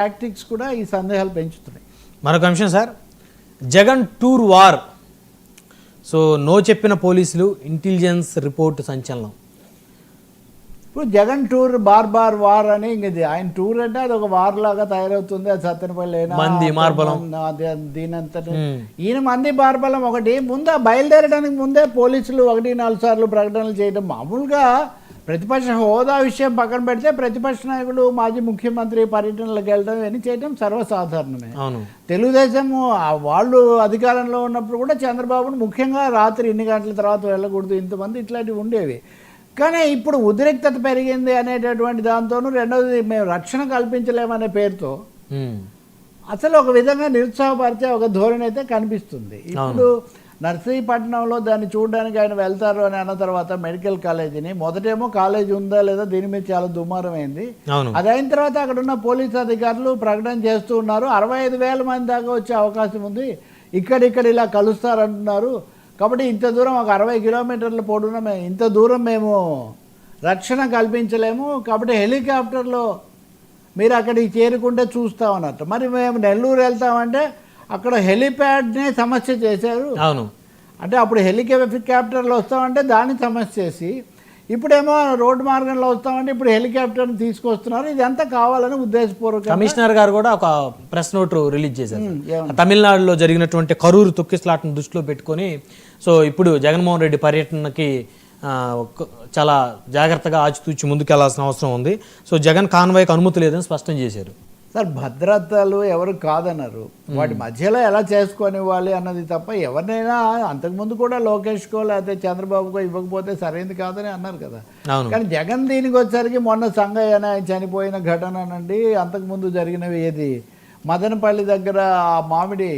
Tactics కూడా ఈ సందేహాలు పెంచుతున్నాయి. మరొక అంశం sir, Jagan tour war. So no చెప్పిన పోలీసులు, ఇంటెలిజెన్స్ రిపోర్ట్ సంచలనం. ఇప్పుడు జగన్ టూర్ బార్ వార్ అని ఇంకది ఆయన టూర్ అంటే అది ఒక వార్ లాగా తయారవుతుంది. అది సత్తెనపల్లి మంది మార్బలం దీనంతా ఈయన మంది మార్బలం ఒకటి. ముందు బయలుదేరడానికి ముందే పోలీసులు 1-4 సార్లు ప్రకటనలు చేయడం మామూలుగా. ప్రతిపక్ష హోదా విషయం పక్కన పెడితే ప్రతిపక్ష నాయకుడు మాజీ ముఖ్యమంత్రి పర్యటనలకు వెళ్ళడం ఇవన్నీ చేయడం సర్వసాధారణమే. తెలుగుదేశం వాళ్ళు అధికారంలో ఉన్నప్పుడు కూడా చంద్రబాబును ముఖ్యంగా రాత్రి ఇన్ని గంటల తర్వాత వెళ్ళకూడదు, ఇంతమంది ఇట్లాంటివి ఉండేవి. కానీ ఇప్పుడు ఉద్రిక్తత పెరిగింది అనేటటువంటి దాంతోనూ, రెండవది మేము రక్షణ కల్పించలేమనే పేరుతో అసలు ఒక విధంగా నిరుత్సాహపరిచే ఒక ధోరణి అయితే కనిపిస్తుంది. ఇప్పుడు నర్సీపట్నంలో దాన్ని చూడడానికి ఆయన వెళ్తారు అని అన్న తర్వాత మెడికల్ కాలేజీని మొదటేమో కాలేజీ ఉందా లేదా దీని మీద చాలా దుమారం అయింది. అది అయిన తర్వాత అక్కడ ఉన్న పోలీసు అధికారులు ప్రకటన చేస్తూ ఉన్నారు, 65,000 మంది దాకా వచ్చే అవకాశం ఉంది, ఇక్కడిక్కడ ఇలా కలుస్తారంటున్నారు. కాబట్టి ఇంత దూరం ఒక 60 కిలోమీటర్ల పొడవున ఇంత దూరం మేము రక్షణ కల్పించలేము, కాబట్టి హెలికాప్టర్లో మీరు అక్కడికి చేరుకుంటే చూస్తామన్నట్టు. మరి మేము నెల్లూరు వెళ్తామంటే అక్కడ హెలిప్యాడ్నే సమస్య చేశారు. అవును, అంటే అప్పుడు హెలికాప్టర్లో వస్తామంటే దాన్ని సమస్య చేసి, ఇప్పుడేమో రోడ్డు మార్గంలో వస్తామంటే ఇప్పుడు హెలికాప్టర్ని తీసుకొస్తున్నారు. ఇదంతా కావాలని ఉద్దేశపూర్వకంగా కమిషనర్ గారు కూడా ఒక ప్రెస్ నోట్ రిలీజ్ చేశారు. తమిళనాడులో జరిగినటువంటి కరూరు తొక్కిసలాటను దృష్టిలో పెట్టుకొని సో ఇప్పుడు జగన్మోహన్ రెడ్డి పర్యటనకి చాలా జాగ్రత్తగా ఆచితూచి ముందుకెళ్లాల్సిన అవసరం ఉంది. సో జగన్ కాన్వాయ్కి అనుమతి లేదని స్పష్టం చేశారు. సార్, భద్రతలు ఎవరు కాదన్నారు, వాటి మధ్యలో ఎలా చేసుకొనివ్వాలి అన్నది తప్ప ఎవరినైనా అంతకుముందు కూడా లోకేష్కో లేకపోతే చంద్రబాబుకో ఇవ్వకపోతే సరైనది కాదని అన్నారు కదా. కానీ జగన్ దీనికి వచ్చేసరికి మొన్న సంగయ్య ఆయన చనిపోయిన ఘటన నుండి అంతకుముందు జరిగినవి ఏది మదనపల్లి దగ్గర ఆ మామిడి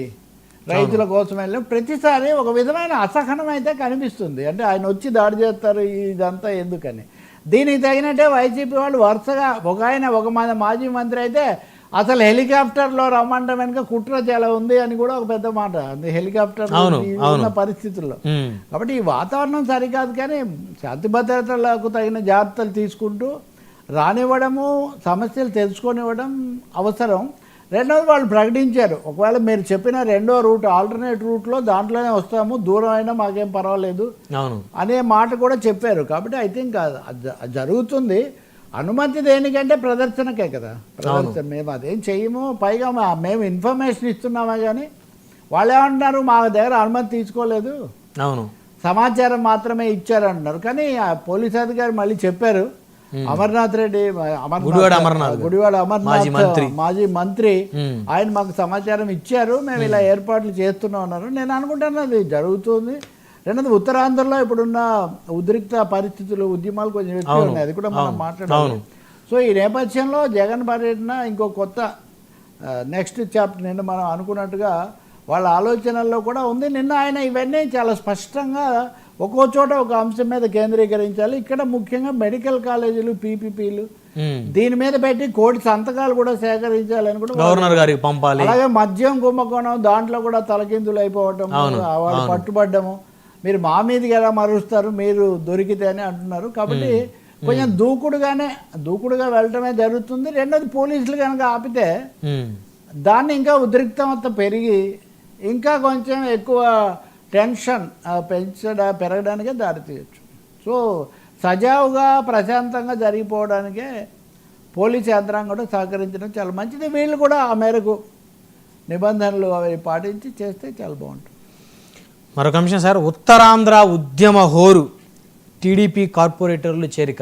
రైతుల కోసం వెళ్ళి ప్రతిసారి ఒక విధమైన అసహనం అయితే కనిపిస్తుంది. అంటే ఆయన వచ్చి దాడి చేస్తారు, ఇదంతా ఎందుకని. దీనికి తగినట్టే వైసీపీ వాళ్ళు వరుసగా ఒక మాజీ మంత్రి అయితే అసలు హెలికాప్టర్లో రమ్మంటే వెనుక కుట్ర చాలా ఉంది అని కూడా ఒక పెద్ద మాట. హెలికాప్టర్ ఉన్న పరిస్థితుల్లో కాబట్టి ఈ వాతావరణం సరికాదు. కానీ శాంతి భద్రతలకు తగిన జాగ్రత్తలు తీసుకుంటూ రానివ్వడము, సమస్యలు తెలుసుకొనివ్వడం అవసరం. రెండవది వాళ్ళు ప్రకటించారు, ఒకవేళ మీరు చెప్పిన రెండో రూట్ ఆల్టర్నేట్ రూట్లో దాంట్లోనే వస్తాము, దూరం అయినా మాకేం పర్వాలేదు అనే మాట కూడా చెప్పారు. కాబట్టి ఐ థింక్ జరుగుతుంది. అనుమతి దేనికంటే ప్రదర్శనకే కదా. ప్రదర్శన మేము అదేం చెయ్యము, పైగా మేము ఇన్ఫర్మేషన్ ఇస్తున్నామే కానీ వాళ్ళు ఏమంటున్నారు మా దగ్గర అనుమతి తీసుకోలేదు, సమాచారం మాత్రమే ఇచ్చారంటున్నారు. కానీ ఆ పోలీస్ అధికారి మళ్ళీ చెప్పారు, అమర్నాథ్ రెడ్డి గుడివాడ అమర్నాథ్ మాజీ మంత్రి ఆయన మాకు సమాచారం ఇచ్చారు, మేము ఇలా ఏర్పాట్లు చేస్తున్నాం అన్నారు. నేను అనుకుంటాను అది జరుగుతుంది. రెండోది ఉత్తరాంధ్రలో ఇప్పుడున్న ఉద్రిక్త పరిస్థితులు, ఉద్యమాలు కొంచెం ఎక్కువ ఉన్నాయి, అది కూడా మనం మాట్లాడాలి. సో ఈ నేపథ్యంలో జగన్ పర్యటన ఇంకో కొత్త నెక్స్ట్ చాప్టర్ నిన్న మనం అనుకున్నట్టుగా వాళ్ళ ఆలోచనల్లో కూడా ఉంది. నిన్న ఆయన ఇవన్నీ చాలా స్పష్టంగా ఒక్కో చోట ఒక అంశం మీద కేంద్రీకరించాలి. ఇక్కడ ముఖ్యంగా మెడికల్ కాలేజీలు, పీపీపీలు దీని మీద పెట్టి 1 కోటి సంతకాలు కూడా సేకరించాలని కూడా గవర్నర్ గారికి పంపాలి. అలాగే మద్యం కుంభకోణం దాంట్లో కూడా తలకిందులు అయిపోవటం, వాళ్ళు పట్టుబడ్డము, మీరు మా మీదకి ఎలా మరుస్తారు మీరు దొరికితే అని అంటున్నారు. కాబట్టి కొంచెం దూకుడుగా వెళ్ళటమే జరుగుతుంది. రెండోది పోలీసులు కనుక ఆపితే దాన్ని ఇంకా ఉద్రిక్తత పెరిగి ఇంకా కొంచెం ఎక్కువ టెన్షన్ పెరగడానికే దారితీయచ్చు. సో సజావుగా ప్రశాంతంగా జరిగిపోవడానికే పోలీస్ యంత్రాంగం కూడా సహకరించడం చాలా మంచిది. వీళ్ళు కూడా ఆ మేరకు నిబంధనలు అవి పాటించి చేస్తే చాలా బాగుంటుంది. మరొక అంశం సార్, ఉత్తరాంధ్ర ఉద్యమ హోరు, టీడీపీ కార్పొరేటర్లు చేరిక.